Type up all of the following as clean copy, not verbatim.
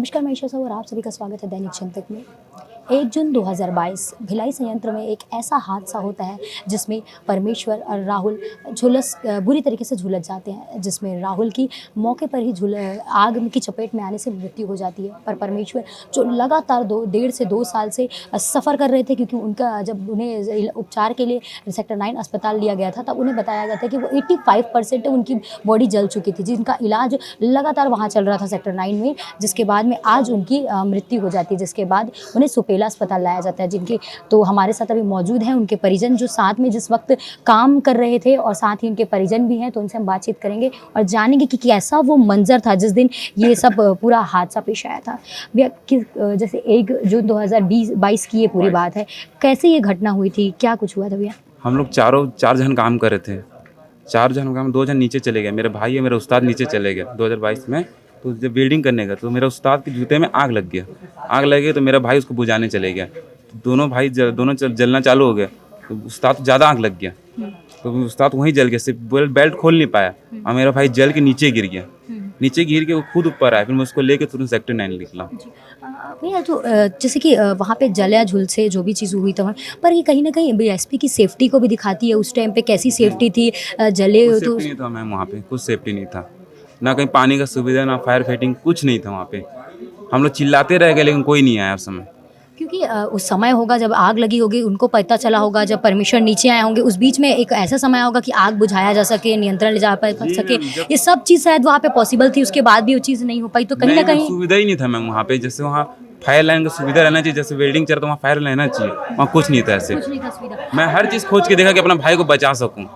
नमस्कार, मैं ईशा साहू और आप सभी का स्वागत है दैनिक चिंतक में। 1 जून 2022 भिलाई संयंत्र में एक ऐसा हादसा होता है जिसमें परमेश्वर और राहुल बुरी तरीके से झुलस जाते हैं, जिसमें राहुल की मौके पर ही आग की चपेट में आने से मृत्यु हो जाती है। पर परमेश्वर जो लगातार 1.5 से 2 साल से सफ़र कर रहे थे, क्योंकि उनका जब उन्हें उपचार के लिए सेक्टर 9 अस्पताल लिया गया था, तब उन्हें बताया गया था कि वो 85% उनकी बॉडी जल चुकी थी, जिनका इलाज लगातार वहाँ चल रहा था सेक्टर 9 में, जिसके बाद में आज उनकी मृत्यु हो जाती है, जिसके बाद उन्हें सुपेला अस्पताल लाया जाता है। जिनके तो हमारे साथ अभी मौजूद हैं उनके परिजन, जो साथ में जिस वक्त काम कर रहे थे, और साथ ही उनके परिजन भी हैं, तो उनसे हम बातचीत करेंगे और जानेंगे कि कैसा वो मंजर था जिस दिन ये सब पूरा हादसा पेश आया था। जैसे 1 जून 2022 की ये पूरी बात है, कैसे ये घटना हुई थी, क्या कुछ हुआ था भैया? हम लोग चार जन काम कर रहे थे। 4 जन काम, 2 जन नीचे चले गए। मेरे भाई और मेरे उस्ताद नीचे चले गए 2022 में। तो जब वेल्डिंग करने गया तो मेरे उस्ताद के जूते में आग लग गया। आग लग गई तो मेरा भाई उसको बुझाने चले गया। तो दोनों भाई दोनों जलना चालू हो गया। तो उस्ताद को ज़्यादा आग लग गया, तो उस्ताद वहीं जल गया, सिर्फ बेल्ट खोल नहीं पाया, और मेरा भाई जल के नीचे गिर गया। नीचे गिर के वो खुद ऊपर आया। फिर मैं उसको लेके तुरंत सेक्टर 9 निकला। भैया, तो जैसे कि वहाँ पे जला झुल से जो भी चीज़ हुई था, पर ये कहीं ना कहीं बीएसपी की सेफ्टी को भी दिखाती है। उस टाइम पे कैसी सेफ्टी थी? जले कुछ तो सेफ्टी नहीं था मैम, वहाँ पे कुछ सेफ्टी नहीं था। ना कहीं पानी का सुविधा, ना फायर फाइटिंग, कुछ नहीं था वहाँ पे। हम लोग चिल्लाते रह गए लेकिन कोई नहीं आया उस समय। क्योंकि उस समय होगा जब आग लगी होगी, उनको पता चला होगा, जब परमेश्वर नीचे आए होंगे, उस बीच में एक ऐसा समय होगा कि आग बुझाया जा सके, नियंत्रण ले जा सके, ये सब चीज़ शायद वहाँ पे पॉसिबल थी। उसके बाद भी वो चीज़ नहीं हो पाई, तो कहीं ना कहीं सुविधा ही नहीं था मैम वहाँ पे। जैसे वहाँ फायर लाइन का सुविधा रहना चाहिए, जैसे वेल्डिंग चल रहा था वहाँ फायर लाइन रहना चाहिए, वहाँ कुछ नहीं था ऐसे। कुछ नहीं था सुविधा। मैं हर चीज़ खोज के देखा कि अपना भाई को बचा सकूँ।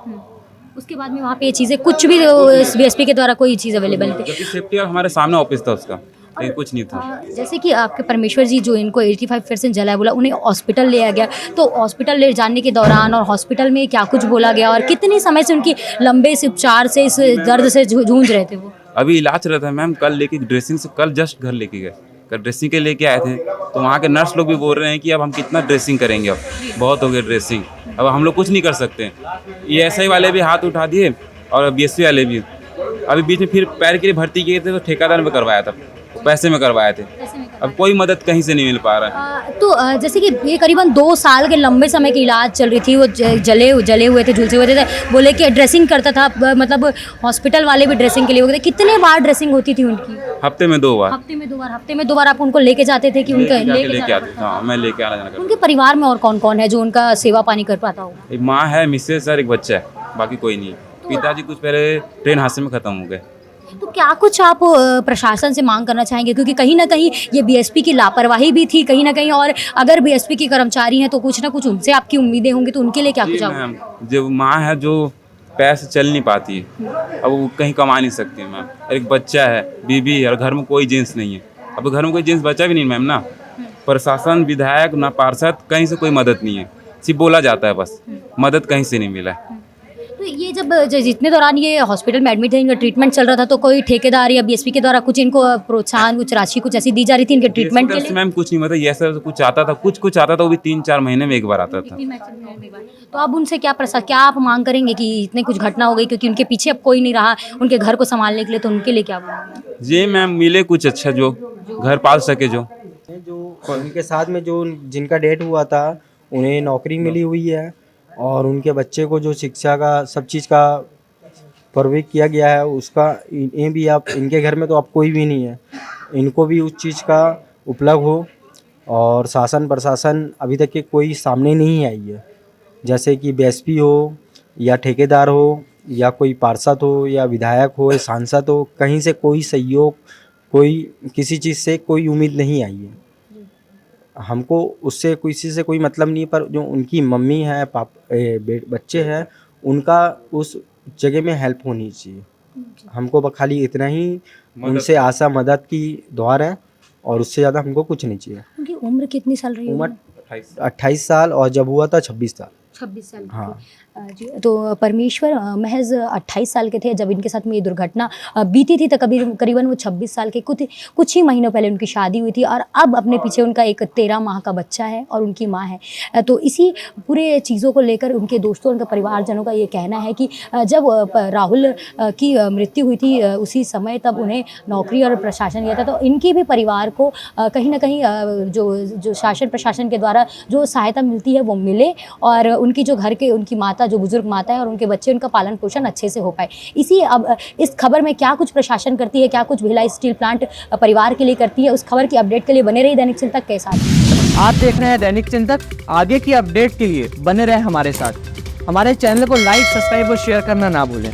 उसके बाद में वहाँ पे ये चीज़ें कुछ भी बीएसपी के द्वारा कोई चीज़ अवेलेबल नहीं थी। जबकि सेफ्टी और हमारे सामने ऑफिस था उसका, लेकिन कुछ नहीं था। जैसे कि आपके परमेश्वर जी, जो इनको 85% जला बोला, उन्हें हॉस्पिटल ले गया, तो हॉस्पिटल ले जाने के दौरान और हॉस्पिटल में क्या कुछ बोला गया, और कितने समय से उनकी लंबे से उपचार से इस दर्द से जूझ रहे थे वो? अभी इलाज चल रहा था मैम। कल लेके ड्रेसिंग से, कल जस्ट घर लेके गए, कल ड्रेसिंग के लेके आए थे। तो वहाँ के नर्स लोग भी बोल रहे हैं कि अब हम कितना ड्रेसिंग करेंगे, अब बहुत हो गया ड्रेसिंग, अब हम लोग कुछ नहीं कर सकते। ये SI वाले भी हाथ उठा दिए और BSP वाले भी। अभी बीच में फिर पैर के लिए भर्ती किए थे, तो ठेकेदार में करवाया था, पैसे में करवाए थे। अब कोई मदद कहीं से नहीं मिल पा रहा है। तो जैसे कि ये करीबन 2 साल के लंबे समय की इलाज चल रही थी, वो जले हुए थे, झुलसे हुए थे, बोले कि ड्रेसिंग करता था, मतलब हॉस्पिटल वाले भी ड्रेसिंग के लिए हो गए थे। कितने बार ड्रेसिंग होती थी उनकी? हफ्ते में 2 बार। हफ्ते में 2 बार आप उनको लेके जाते थे कि उनका लेके आते थे? हाँ, मैं लेके आना जाना करता। उनके परिवार में और कौन कौन है जो उनका सेवा पानी कर पाता हो? एक माँ है, मिसेस और एक बच्चा है, बाकी कोई नहीं। पिताजी कुछ पहले ट्रेन हादसे में खत्म हो गए। तो क्या कुछ आप प्रशासन से मांग करना चाहेंगे, क्योंकि कहीं ना कहीं ये बीएसपी की लापरवाही भी थी कहीं ना कहीं, और अगर बीएसपी के कर्मचारी हैं तो कुछ ना कुछ उनसे आपकी उम्मीदें होंगी, तो उनके लिए क्या कुछ आप? जो माँ है, जो पैर से चल नहीं पाती है, अब वो कहीं कमा नहीं सकती है मैम। एक बच्चा है, बीबी है, और घर में कोई जेंट्स नहीं है। अब घर में कोई जेंट्स बचा भी नहीं मैम ना। प्रशासन, विधायक, ना पार्षद, कहीं से कोई मदद नहीं है, सिर्फ बोला जाता है बस, मदद कहीं से नहीं मिला है। तो ये जब जितने दौरान ये हॉस्पिटल में एडमिट है, इनका ट्रीटमेंट चल रहा था, तो कोई ठेकेदार या बीएसपी के द्वारा कुछ इनको प्रोत्साहन, कुछ राशि कुछ ऐसी दी जा रही थी इनके ट्रीटमेंट के लिए? मैम कुछ नहीं, मतलब ये सब कुछ आता था, कुछ आता था, वो भी 3-4 महीने में एक बार आता था। तो अब उनसे क्या आप मांग करेंगे कि इतने कुछ घटना हो गई, क्योंकि उनके पीछे अब कोई नहीं रहा उनके घर को संभालने के लिए, तो उनके लिए क्या बोलेंगे? जी मैम, मिले कुछ अच्छा, जो घर पाल सके, जो उनके साथ में जो जिनका डेट हुआ था उन्हें नौकरी मिली हुई है, और उनके बच्चे को जो शिक्षा का सब चीज़ का परवेश किया गया है, उसका ये भी आप, इनके घर में तो अब कोई भी नहीं है, इनको भी उस चीज़ का उपलब्ध हो। और शासन प्रशासन अभी तक के कोई सामने नहीं आई है, जैसे कि बीएसपी हो या ठेकेदार हो या कोई पार्षद हो या विधायक हो या सांसद हो, कहीं से कोई सहयोग, कोई किसी चीज़ से कोई उम्मीद नहीं आई है। हमको उससे किसी से कोई मतलब नहीं, पर जो उनकी मम्मी है, बच्चे हैं, उनका उस जगह में हेल्प होनी चाहिए। हमको खाली इतना ही उनसे आशा मदद की द्वार है, और उससे ज़्यादा हमको कुछ नहीं चाहिए। उनकी उम्र कितनी साल रही? उम्र 28 साल, और जब हुआ था 26 साल। 26 साल। हाँ। जी, तो परमेश्वर महज़ 28 साल के थे जब इनके साथ में ये दुर्घटना बीती थी। तो करीबन वो 26 साल के कुछ ही महीनों पहले उनकी शादी हुई थी और अब अपने पीछे उनका एक 13 माह का बच्चा है और उनकी माँ है। तो इसी पूरे चीज़ों को लेकर उनके दोस्तों, उनके परिवारजनों का ये कहना है कि जब राहुल की मृत्यु हुई थी उसी समय तब उन्हें नौकरी और प्रशासन दिया था। तो इनकी भी परिवार को कहीं न कहीं जो शासन प्रशासन के द्वारा जो सहायता मिलती है वो मिले और उनकी जो घर के उनकी माता, जो बुजुर्ग माता है और उनके बच्चे, उनका पालन पोषण अच्छे से हो पाए। अब इस खबर में क्या कुछ प्रशासन करती है, क्या कुछ भिलाई स्टील प्लांट परिवार के लिए करती है, उस खबर की अपडेट के लिए बने रहिए दैनिक चिंतक के साथ। आप देख रहे हैं दैनिक चिंतक। आगे की अपडेट के लिए बने रहें हमारे साथ। हमारे चैनल को लाइक, सब्सक्राइब और शेयर करना ना भूलें।